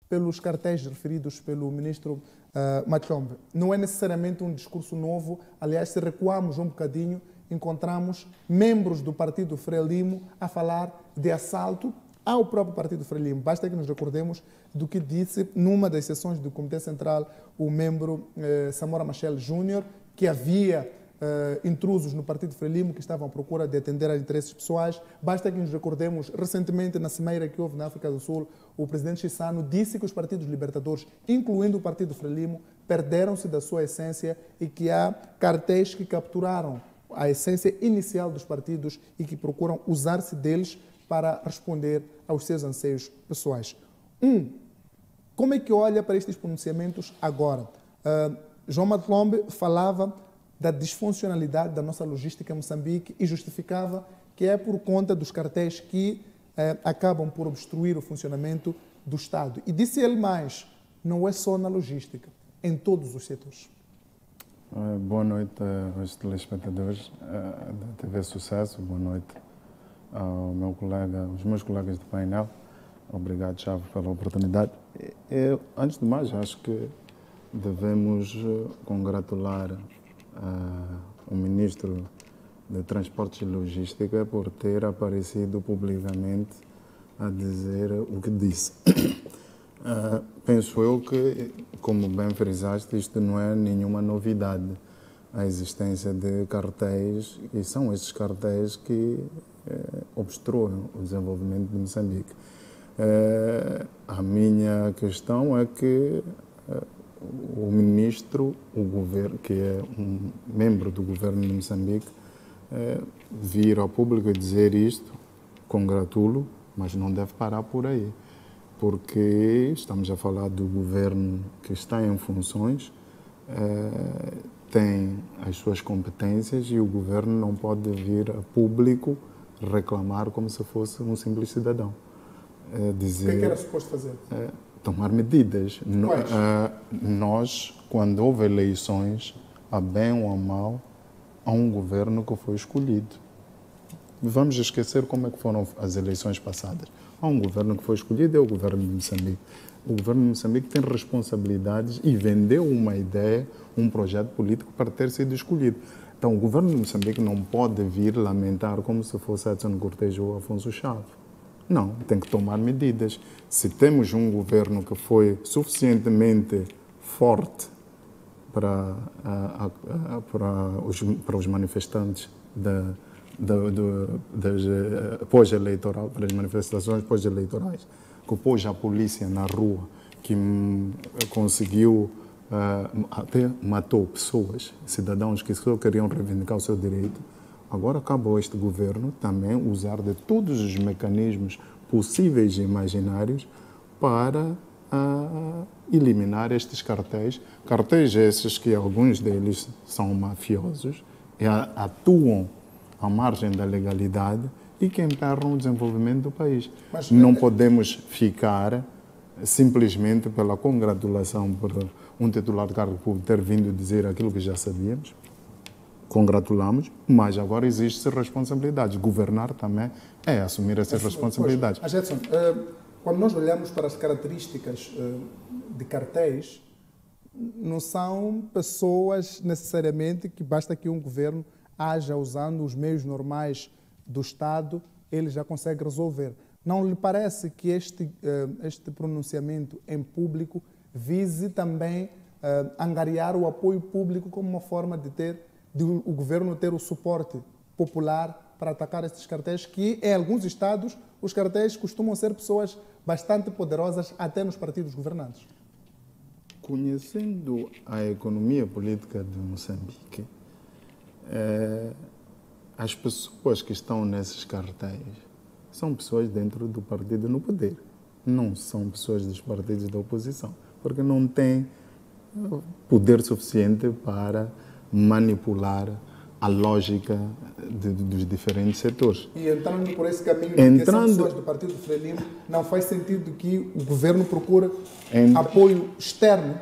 pelos cartéis referidos pelo ministro Machombe. Não é necessariamente um discurso novo. Aliás, se recuarmos um bocadinho, encontramos membros do Partido Frelimo a falar de assalto ao próprio Partido Frelimo. Basta que nos recordemos do que disse numa das sessões do Comitê Central o membro Samora Machel Júnior, que havia intrusos no Partido Frelimo que estavam à procura de atender a interesses pessoais. Basta que nos recordemos, recentemente, na cimeira que houve na África do Sul, o presidente Chissano disse que os partidos libertadores, incluindo o Partido Frelimo, perderam-se da sua essência e que há cartéis que capturaram a essência inicial dos partidos e que procuram usar-se deles para responder aos seus anseios pessoais. Como é que olha para estes pronunciamentos agora? João Machombe falava da disfuncionalidade da nossa logística em Moçambique e justificava que é por conta dos cartéis que acabam por obstruir o funcionamento do Estado. E disse ele mais, não é só na logística, em todos os setores. Boa noite aos telespectadores da TV Sucesso, boa noite ao meu colega, aos meus colegas de painel. Obrigado, Chave, pela oportunidade. Antes de mais, acho que devemos congratular o Ministro de Transportes e Logística por ter aparecido publicamente a dizer o que disse. Penso eu que, como bem frisaste, isto não é nenhuma novidade, a existência de cartéis, e são estes cartéis que obstruem o desenvolvimento de Moçambique. A minha questão é que o ministro, o governo, que é um membro do governo de Moçambique, vir ao público dizer isto, congratulo, mas não deve parar por aí, porque estamos a falar do governo que está em funções, tem as suas competências e o governo não pode vir a público reclamar como se fosse um simples cidadão. Dizer, o que é que era suposto fazer? Tomar medidas. Nós, quando houve eleições, a bem ou a mal, há um governo que foi escolhido. Vamos esquecer como é que foram as eleições passadas. Há um governo que foi escolhido, é o governo de Moçambique. O governo de Moçambique tem responsabilidades e vendeu uma ideia, um projeto político para ter sido escolhido. Então, o governo de Moçambique não pode vir lamentar como se fosse Edson Cortejo ou Afonso Chave. Não, tem que tomar medidas. Se temos um governo que foi suficientemente forte para os manifestantes pós-eleitoral, para as manifestações pós-eleitorais, que pôs a polícia na rua, que conseguiu, até matou pessoas, cidadãos que só queriam reivindicar o seu direito. Agora acabou este governo também usar de todos os mecanismos possíveis e imaginários para eliminar estes cartéis. Cartéis esses que alguns deles são mafiosos e atuam à margem da legalidade e que emperram o desenvolvimento do país. Mas não podemos ficar simplesmente pela congratulação por um titular de cargo público ter vindo dizer aquilo que já sabíamos. Congratulamos, mas agora existe responsabilidade. Governar também é assumir essas responsabilidades. Mas, Edson, quando nós olhamos para as características de cartéis, não são pessoas necessariamente que basta que um governo haja usando os meios normais do Estado, ele já consegue resolver. Não lhe parece que este pronunciamento em público vise também angariar o apoio público como uma forma de o governo ter o suporte popular para atacar estes cartéis, que em alguns estados os cartéis costumam ser pessoas bastante poderosas até nos partidos governantes? Conhecendo a economia política de Moçambique, as pessoas que estão nesses cartéis são pessoas dentro do partido no poder, não são pessoas dos partidos da oposição, porque não têm poder suficiente para manipular a lógica dos diferentes setores. E entrando por esse caminho de que são pessoas do Partido Frelimo, não faz sentido que o governo procure apoio externo?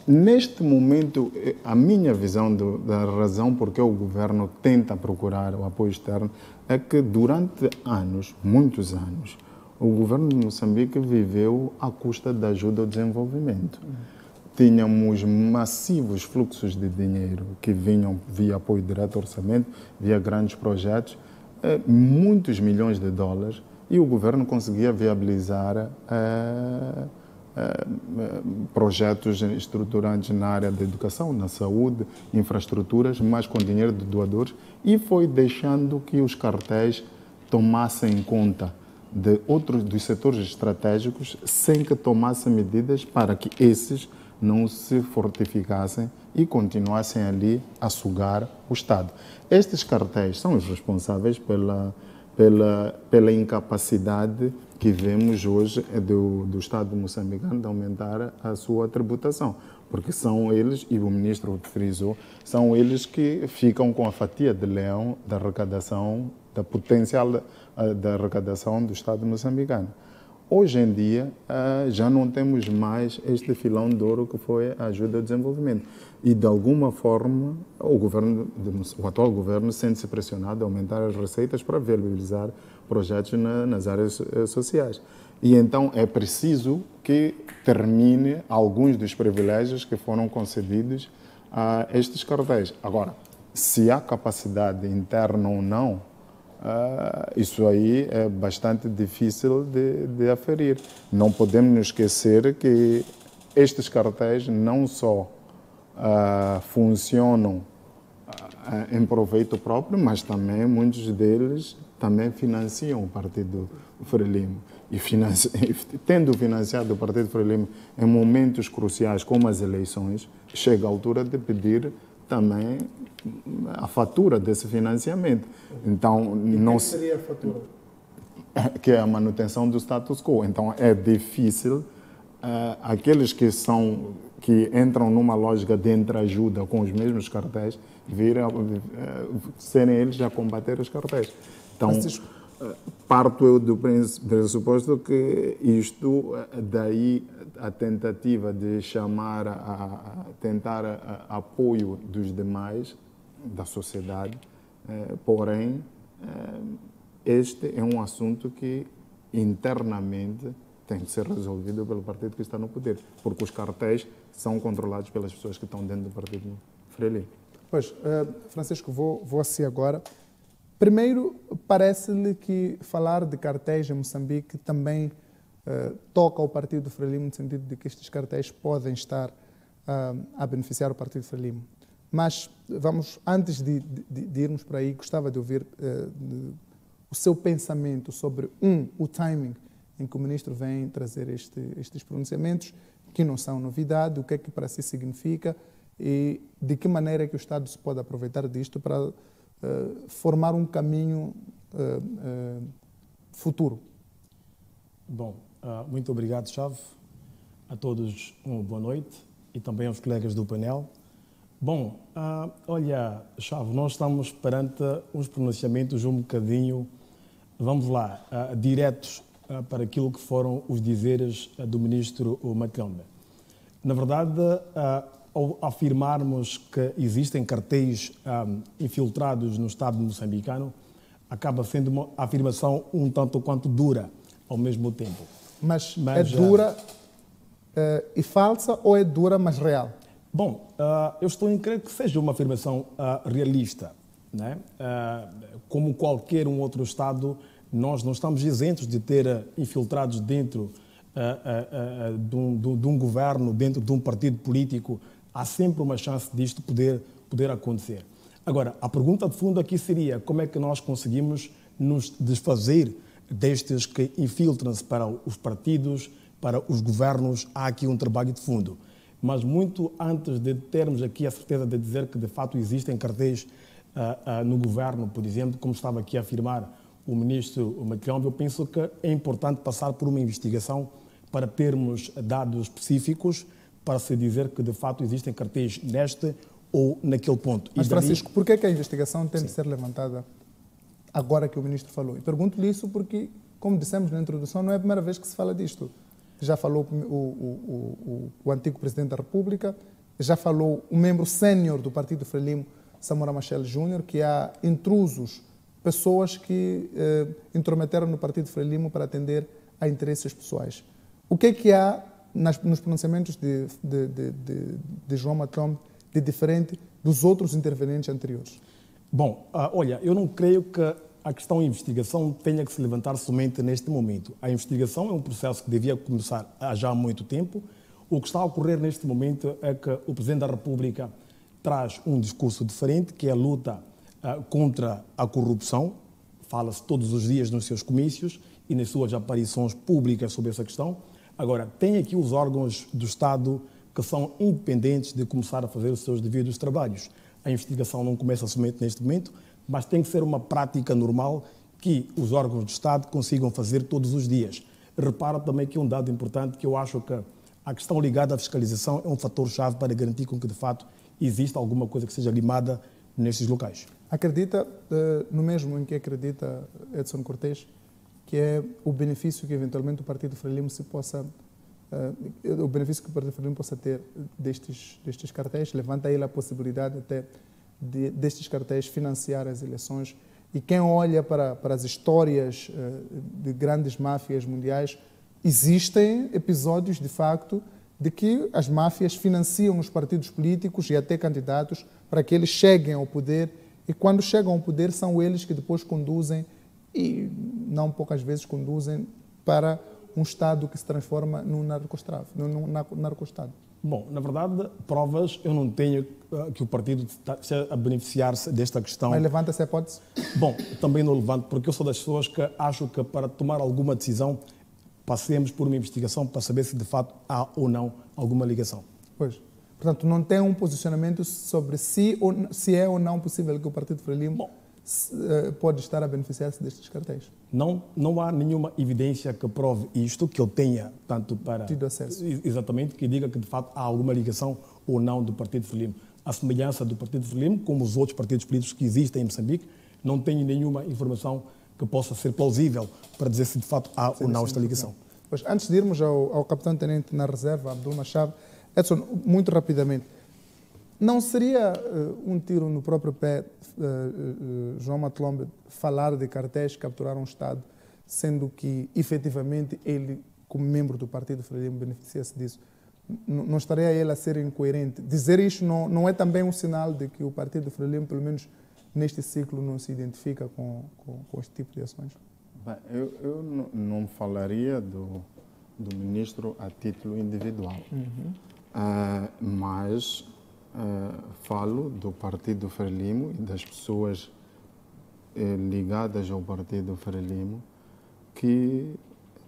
Neste momento, a minha visão da razão por que o governo tenta procurar o apoio externo é que durante anos, muitos anos, o governo de Moçambique viveu à custa da ajuda ao desenvolvimento. Tínhamos massivos fluxos de dinheiro que vinham via apoio direto ao orçamento, via grandes projetos, muitos milhões de dólares, e o governo conseguia viabilizar projetos estruturantes na área da educação, na saúde, infraestruturas, mas com dinheiro de doadores, e foi deixando que os cartéis tomassem conta de outros dos setores estratégicos sem que tomassem medidas para que esses não se fortificassem e continuassem ali a sugar o Estado. Estes cartéis são os responsáveis pela incapacidade que vemos hoje do Estado moçambicano de aumentar a sua tributação, porque são eles, e o ministro frisou, são eles que ficam com a fatia de leão da arrecadação, da potencial da arrecadação do Estado moçambicano. Hoje em dia, já não temos mais este filão de ouro que foi a ajuda ao desenvolvimento. E, de alguma forma, o atual governo sente-se pressionado a aumentar as receitas para viabilizar projetos nas áreas sociais. E, então, é preciso que termine alguns dos privilégios que foram concedidos a estes cartéis. Agora, se há capacidade interna ou não, isso aí é bastante difícil de aferir. Não podemos nos esquecer que estes cartéis não só funcionam em proveito próprio, mas também muitos deles também financiam o Partido Frelimo. E tendo financiado o Partido Frelimo em momentos cruciais como as eleições, chega a altura de pedir também a fatura desse financiamento. Então, não seria a fatura? Que é a manutenção do status quo. Então, é difícil aqueles que entram numa lógica de entreajuda com os mesmos cartéis serem eles a combater os cartéis. Então, parto eu do pressuposto que isto, daí a tentativa de tentar apoio dos demais, da sociedade, porém, este é um assunto que internamente tem que ser resolvido pelo partido que está no poder, porque os cartéis são controlados pelas pessoas que estão dentro do partido Frelimo. Pois, Francisco, vou assim agora. Primeiro, parece-lhe que falar de cartéis em Moçambique também toca ao Partido Frelimo, no sentido de que estes cartéis podem estar a beneficiar o Partido Frelimo. Mas, antes de irmos para aí, gostava de ouvir o seu pensamento sobre, o timing em que o ministro vem trazer estes pronunciamentos, que não são novidade, o que é que para si significa e de que maneira é que o Estado se pode aproveitar disto para formar um caminho futuro. Bom, muito obrigado, Chave. A todos uma boa noite e também aos colegas do painel. Bom, olha, Chave, nós estamos perante uns pronunciamentos um bocadinho, vamos lá, diretos para aquilo que foram os dizeres do ministro Macombe. Na verdade, ao afirmarmos que existem cartéis infiltrados no Estado moçambicano, acaba sendo uma afirmação um tanto quanto dura ao mesmo tempo. Mas é dura e falsa ou é dura, mas real? Bom, eu estou em crer que seja uma afirmação realista, né? Como qualquer um outro Estado, nós não estamos isentos de ter infiltrados dentro de um governo, dentro de um partido político. Há sempre uma chance disto poder acontecer. Agora, a pergunta de fundo aqui seria como é que nós conseguimos nos desfazer destes que infiltram-se para os partidos, para os governos. Há aqui um trabalho de fundo. Mas muito antes de termos aqui a certeza de dizer que de fato existem cartéis no governo, por exemplo, como estava aqui a afirmar o ministro Macombe, eu penso que é importante passar por uma investigação para termos dados específicos para se dizer que de fato existem cartéis neste ou naquele ponto. Mas, Francisco, por que a investigação tem de ser levantada agora que o ministro falou? E pergunto-lhe isso porque, como dissemos na introdução, não é a primeira vez que se fala disto. Já falou o antigo Presidente da República, já falou o membro sénior do Partido Frelimo, Samora Machel Júnior, que há intrusos, pessoas que intrometeram no Partido Frelimo para atender a interesses pessoais. O que há nos pronunciamentos de João Maclombe de diferente dos outros intervenientes anteriores? Bom, olha, eu não creio que a questão de investigação tenha que se levantar somente neste momento. A investigação é um processo que devia começar há já muito tempo. O que está a ocorrer neste momento é que o Presidente da República traz um discurso diferente, que é a luta contra a corrupção. Fala-se todos os dias nos seus comícios e nas suas aparições públicas sobre essa questão. Agora, tem aqui os órgãos do Estado que são independentes de começar a fazer os seus devidos trabalhos. A investigação não começa somente neste momento, mas tem que ser uma prática normal que os órgãos do Estado consigam fazer todos os dias. Repara também que um dado importante, que eu acho que a questão ligada à fiscalização é um fator-chave para garantir com que, de fato, exista alguma coisa que seja limada nestes locais. Acredita, no mesmo em que acredita Edson Cortés, que é o benefício que eventualmente o Partido Frelimo o benefício que o Partido Frelimo possa ter destes cartéis? Levanta ele a possibilidade até destes cartéis financiar as eleições. E quem olha para as histórias de grandes máfias mundiais, existem episódios, de facto, de que as máfias financiam os partidos políticos e até candidatos para que eles cheguem ao poder, e quando chegam ao poder são eles que depois conduzem, e não poucas vezes conduzem, para um Estado que se transforma num narco-Estado. Bom, na verdade, provas eu não tenho que o partido esteja a beneficiar-se desta questão. Mas levanta-se a hipótese? Bom, também não levanto, porque eu sou das pessoas que acho que para tomar alguma decisão passemos por uma investigação para saber se de fato há ou não alguma ligação. Pois. Portanto, não tem um posicionamento sobre se é ou não possível que o Partido Frelimo pode estar a beneficiar-se destes cartéis. Não há nenhuma evidência que prove isto, que eu tenha tanto para... Tido acesso. Exatamente, que diga que de fato há alguma ligação ou não do Partido Frelimo. A semelhança do Partido Frelimo, como os outros partidos políticos que existem em Moçambique, não tenho nenhuma informação que possa ser plausível para dizer se de fato há ou não esta ligação. Pois, antes de irmos ao capitão-tenente na reserva, Abdul Machado, Edson, muito rapidamente, não seria um tiro no próprio pé João Maclombe falar de cartéis que capturaram o Estado, sendo que, efetivamente, ele, como membro do Partido Frelimo, beneficia-se disso? Não estaria ele a ser incoerente? Dizer isto não é também um sinal de que o Partido Frelimo, pelo menos neste ciclo, não se identifica com este tipo de ações? Bem, eu não falaria do ministro a título individual, mas falo do Partido Frelimo e das pessoas ligadas ao Partido Frelimo que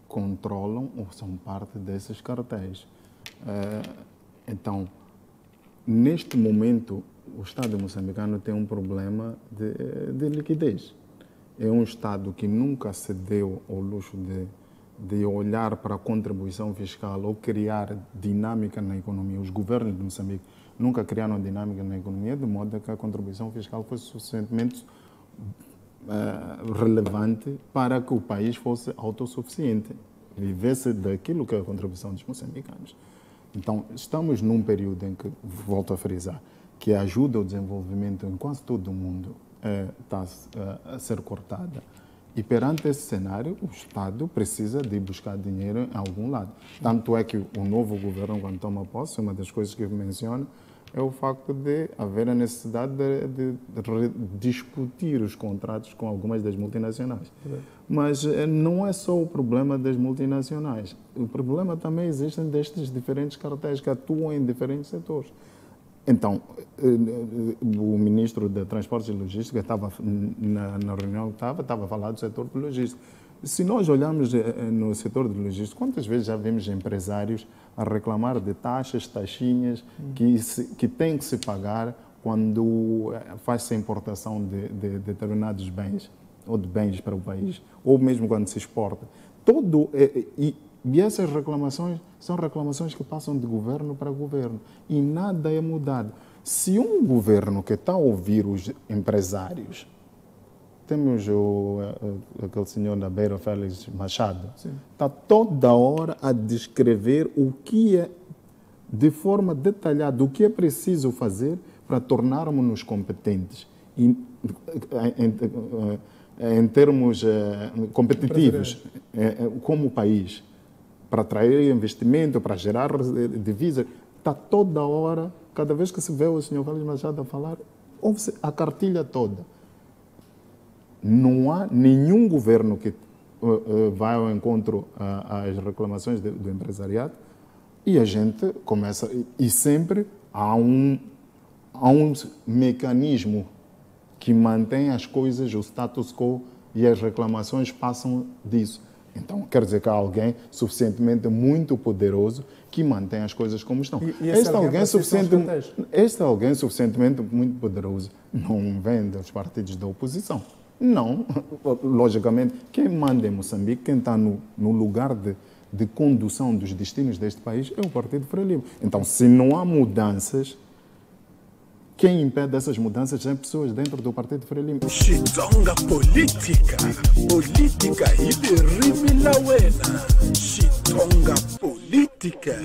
controlam ou são parte desses cartéis. Então, neste momento, o Estado moçambicano tem um problema de liquidez. É um Estado que nunca se deu ao luxo de olhar para a contribuição fiscal ou criar dinâmica na economia. Os governos de Moçambique nunca criaram dinâmica na economia, de modo que a contribuição fiscal fosse suficientemente relevante para que o país fosse autossuficiente, vivesse daquilo que é a contribuição dos moçambicanos. Então, estamos num período em que, volto a frisar, que a ajuda ao desenvolvimento em quase todo o mundo está a ser cortada. E perante esse cenário, o Estado precisa de buscar dinheiro em algum lado. Tanto é que o novo governo, quando toma posse, uma das coisas que menciona é o facto de haver a necessidade de discutir os contratos com algumas das multinacionais. Mas não é só o problema das multinacionais. O problema também existe destes diferentes cartéis que atuam em diferentes setores. Então, o ministro de Transportes e Logística estava na reunião que estava a falar do setor de logística. Se nós olharmos no setor de logística, quantas vezes já vimos empresários a reclamar de taxas, taxinhas que têm que se pagar quando faz-se a importação de determinados bens, ou de bens para o país, ou mesmo quando se exporta. E essas reclamações são reclamações que passam de governo para governo e nada é mudado. Se um governo que está a ouvir os empresários, temos aquele senhor da Beira, Félix Machado, está toda hora a descrever o que é, de forma detalhada, o que é preciso fazer para tornarmos-nos competentes. em termos competitivos, como país, para atrair investimento, para gerar divisas, está toda hora, cada vez que se vê o Sr. Vales Machado a falar, ouve-se a cartilha toda. Não há nenhum governo que vai ao encontro às reclamações do empresariado e a gente começa, e sempre há um mecanismo que mantém as coisas, o status quo, e as reclamações passam disso. Então, quer dizer que há alguém suficientemente muito poderoso que mantém as coisas como estão. Este alguém suficientemente muito poderoso não vem dos partidos da oposição. Não, logicamente, quem manda em Moçambique, quem está no lugar de condução dos destinos deste país é o Partido Frelimo. Então, se não há mudanças, quem impede essas mudanças são pessoas dentro do Partido Frelimo. Chitonga política, política iberimi lawena. Chitonga política.